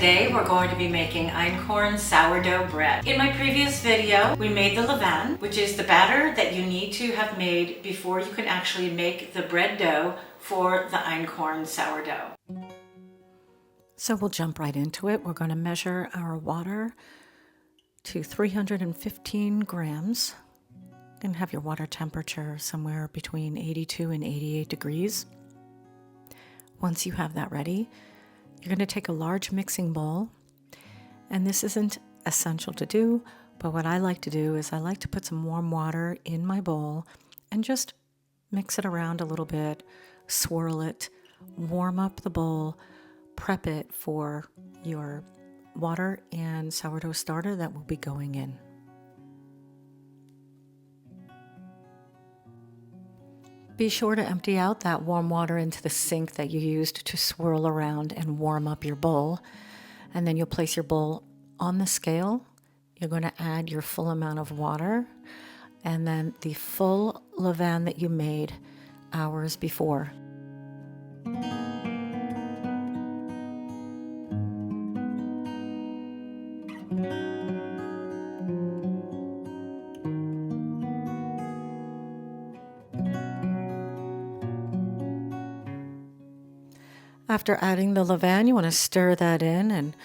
Today we're going to be making Einkorn sourdough bread. In my previous video, we made the levain, which is the batter that you need to have made before you can actually make the bread dough for the Einkorn sourdough. So we'll jump right into it. We're going to measure our water to 315 grams. You can have your water temperature somewhere between 82 and 88 degrees. Once you have that ready, you're going to take a large mixing bowl, and this isn't essential to do, but what I like to do is I like to put some warm water in my bowl and just mix it around a little bit, swirl it, warm up the bowl, prep it for your water and sourdough starter that will be going in. Be sure to empty out that warm water into the sink that you used to swirl around and warm up your bowl. And then you'll place your bowl on the scale. You're going to add your full amount of water and then the full levain that you made hours before. After adding the levain, you want to stir that in and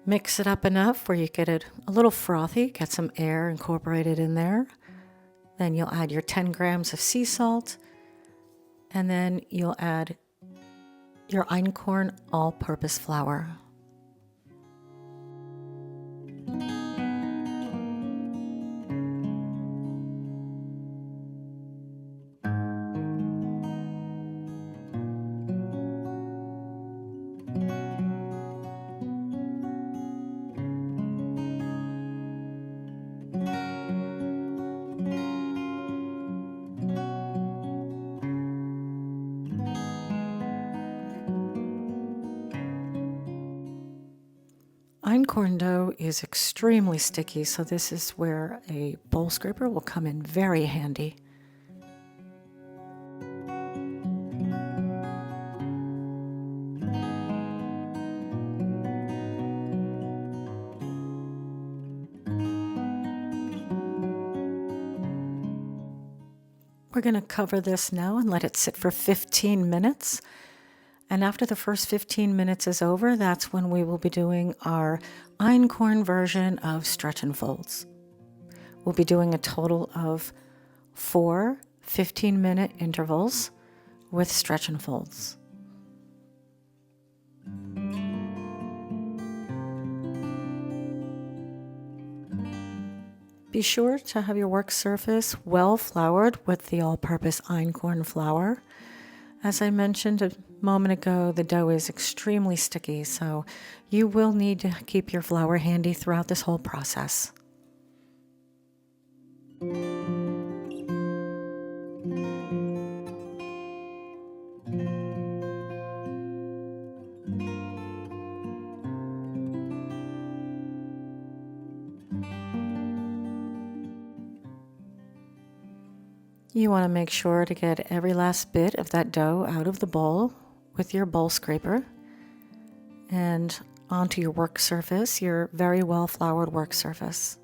mix it up enough where you get it a little frothy, get some air incorporated in there. Then you'll add your 10 grams of sea salt, and then you'll add your Einkorn all-purpose flour. Einkorn dough is extremely sticky, so this is where a bowl scraper will come in very handy. We're going to cover this now and let it sit for 15 minutes. And after the first 15 minutes is over, that's when we will be doing our Einkorn version of stretch and folds. We'll be doing a total of 4 15-minute intervals with stretch and folds. Be sure to have your work surface well floured with the all-purpose Einkorn flour. As I mentioned a moment ago, the dough is extremely sticky, so you will need to keep your flour handy throughout this whole process. You want to make sure to get every last bit of that dough out of the bowl with your bowl scraper and onto your work surface, your very well floured work surface.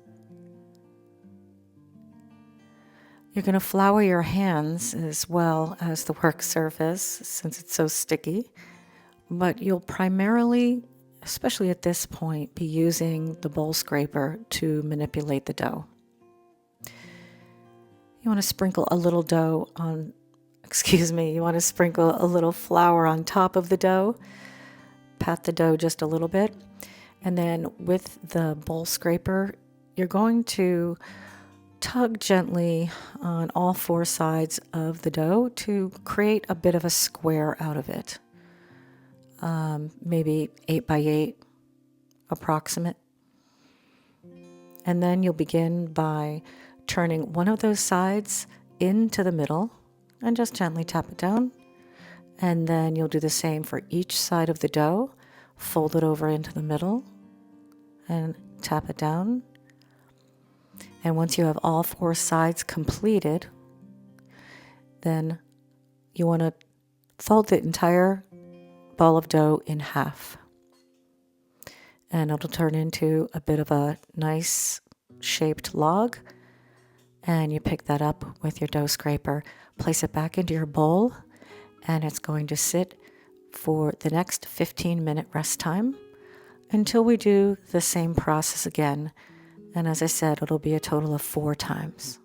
You're going to flour your hands as well as the work surface since it's so sticky, but you'll primarily, especially at this point, be using the bowl scraper to manipulate the dough. You want to sprinkle a little you want to sprinkle a little flour on top of the dough. Pat the dough just a little bit. And then with the bowl scraper, you're going to tug gently on all 4 sides of the dough to create a bit of a square out of it. Maybe 8 by 8 approximate. And then you'll begin by turning one of those sides into the middle and just gently tap it down. And then you'll do the same for each side of the dough. Fold it over into the middle and tap it down. And once you have all 4 sides completed, then you want to fold the entire ball of dough in half. and it'll turn into a bit of a nice shaped log. And you pick that up with your dough scraper, place it back into your bowl, and it's going to sit for the next 15-minute rest time until we do the same process again. And as I said, it'll be a total of 4 times.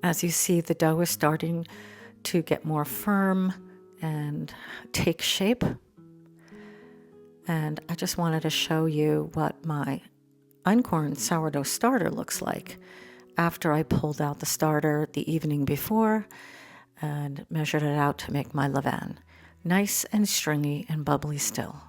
As you see, the dough is starting to get more firm and take shape. And I just wanted to show you what my Einkorn sourdough starter looks like after I pulled out the starter the evening before and measured it out to make my levain. Nice and stringy and bubbly still.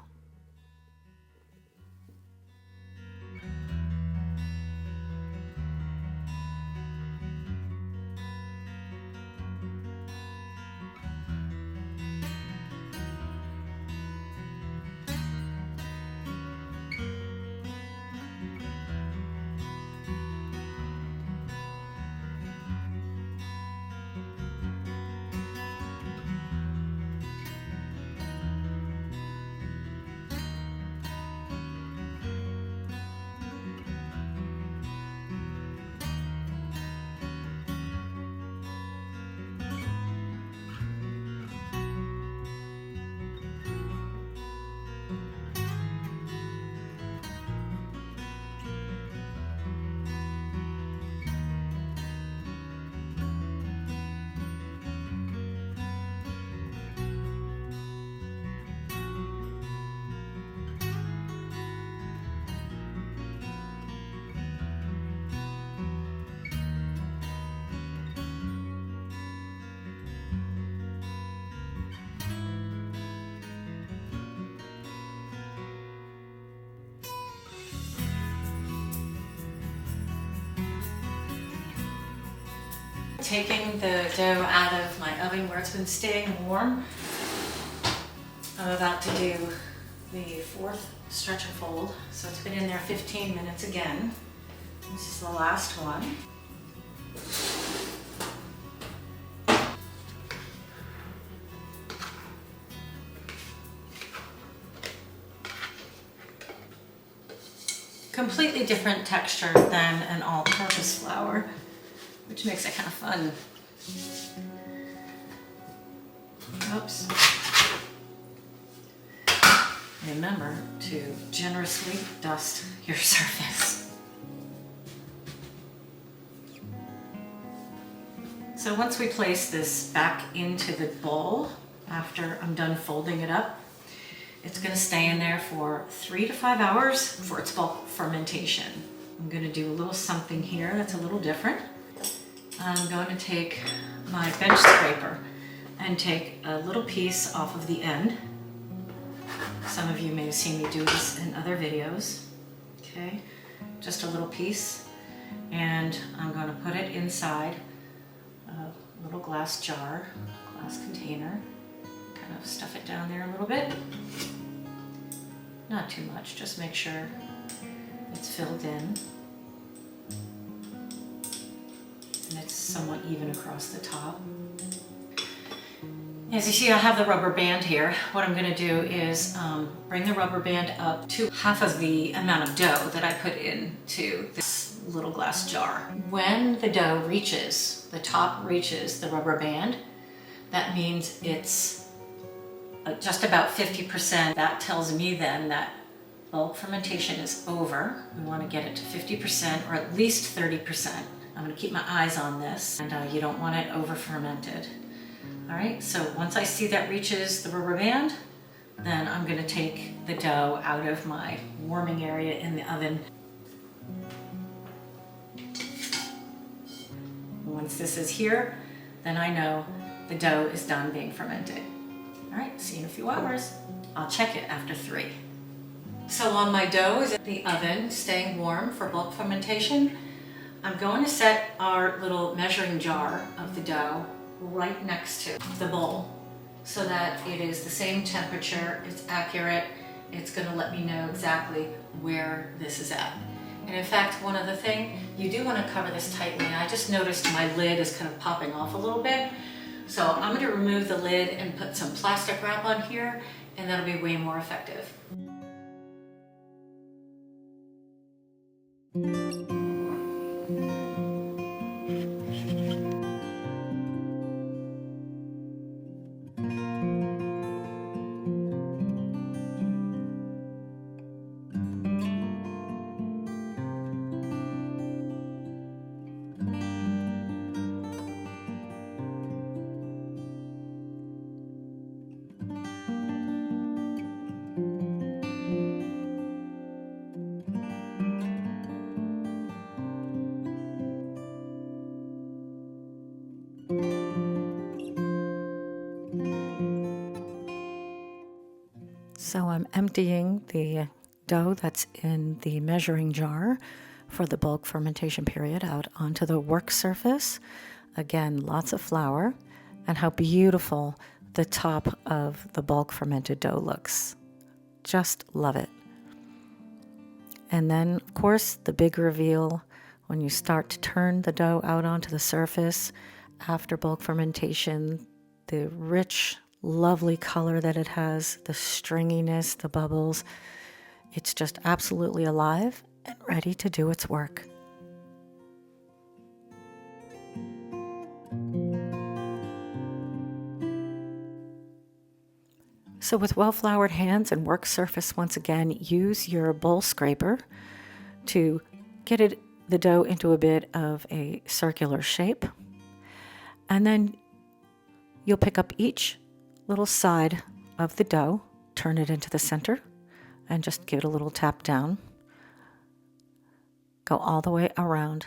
Taking the dough out of my oven where it's been staying warm, I'm about to do the 4th stretch and fold. So it's been in there 15 minutes again. This is the last one. Completely different texture than an all-purpose flour, which makes it kind of fun. Oops. Remember to generously dust your surface. So once we place this back into the bowl, after I'm done folding it up, it's going to stay in there for 3 to 5 hours for its bulk fermentation. I'm going to do a little something here that's a little different. I'm going to take my bench scraper and take a little piece off of the end. Some of you may have seen me do this in other videos. Okay, just a little piece, and I'm going to put it inside a little glass jar, glass container. Kind of stuff it down there a little bit. Not too much, just make sure it's filled in. And it's somewhat even across the top. As you see, I have the rubber band here. What I'm going to do is bring the rubber band up to half of the amount of dough that I put into this little glass jar. When the dough reaches, the top reaches the rubber band, that means it's just about 50%. That tells me then that bulk fermentation is over. We want to get it to 50% or at least 30%. I'm going to keep my eyes on this, and you don't want it over fermented. All right, so once I see that reaches the rubber band, then I'm going to take the dough out of my warming area in the oven. Once this is here, then I know the dough is done being fermented. All right, see you in a few hours. I'll check it after 3. So while my dough is in the oven, staying warm for bulk fermentation, I'm going to set our little measuring jar of the dough right next to the bowl so that it is the same temperature, it's accurate, it's going to let me know exactly where this is at. And in fact, one other thing, you do want to cover this tightly. I just noticed my lid is kind of popping off a little bit. So I'm going to remove the lid and put some plastic wrap on here, and that'll be way more effective. So I'm emptying the dough that's in the measuring jar for the bulk fermentation period out onto the work surface. Again, lots of flour, and how beautiful the top of the bulk fermented dough looks. Just love it. And then, of course, the big reveal when you start to turn the dough out onto the surface after bulk fermentation, the rich, lovely color that it has, the stringiness, the bubbles. It's just absolutely alive and ready to do its work. So with well-floured hands and work surface, once again, use your bowl scraper to get the dough into a bit of a circular shape. And then you'll pick up each little side of the dough, turn it into the center, and just give it a little tap down. Go all the way around.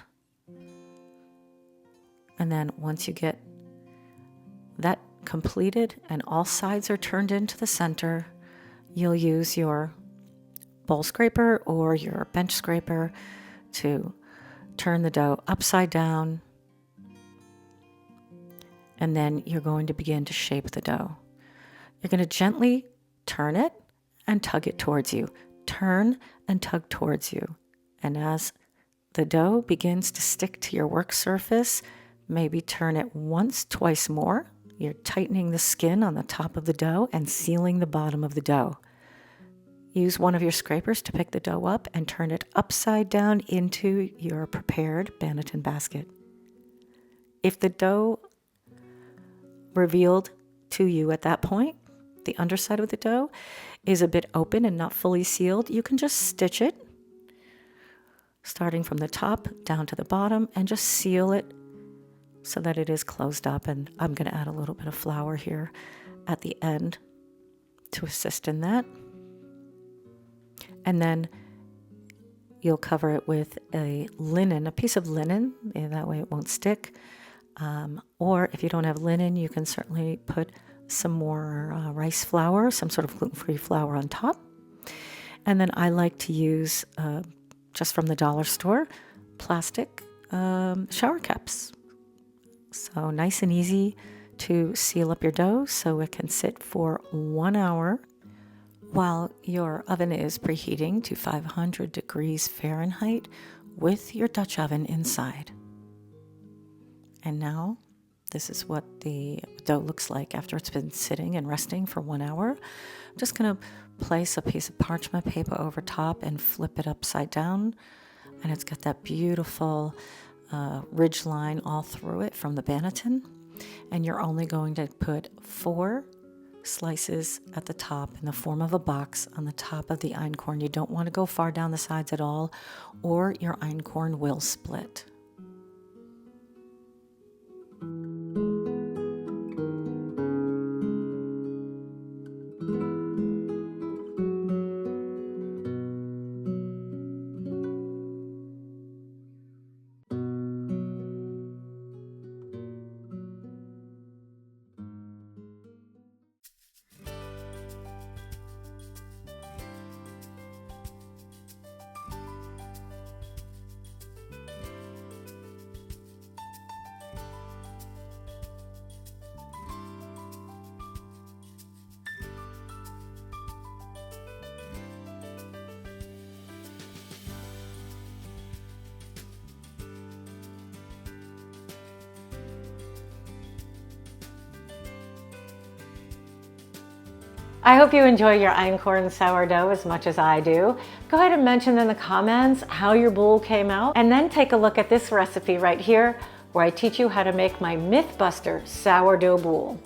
And then once you get that completed and all sides are turned into the center, you'll use your bowl scraper or your bench scraper to turn the dough upside down. And then you're going to begin to shape the dough. You're going to gently turn it and tug it towards you. Turn and tug towards you. And as the dough begins to stick to your work surface, maybe turn it once, twice more. You're tightening the skin on the top of the dough and sealing the bottom of the dough. Use one of your scrapers to pick the dough up and turn it upside down into your prepared Banneton basket. If the dough revealed to you at that point, the underside of the dough is a bit open and not fully sealed, you can just stitch it, starting from the top down to the bottom, and just seal it so that it is closed up. And I'm going to add a little bit of flour here at the end to assist in that. And then you'll cover it with a piece of linen, and that way it won't stick. Or if you don't have linen, you can certainly put some more rice flour, some sort of gluten-free flour on top. And then I like to use, just from the dollar store, plastic shower caps. So nice and easy to seal up your dough so it can sit for 1 hour while your oven is preheating to 500 degrees Fahrenheit with your Dutch oven inside. And now this is what the dough looks like after it's been sitting and resting for 1 hour. I'm just going to place a piece of parchment paper over top and flip it upside down. And it's got that beautiful ridge line all through it from the banneton. And you're only going to put 4 slices at the top in the form of a box on the top of the einkorn. You don't want to go far down the sides at all, or your einkorn will split. I hope you enjoy your einkorn sourdough as much as I do. Go ahead and mention in the comments how your bowl came out, and then take a look at this recipe right here where I teach you how to make my Mythbuster sourdough bowl.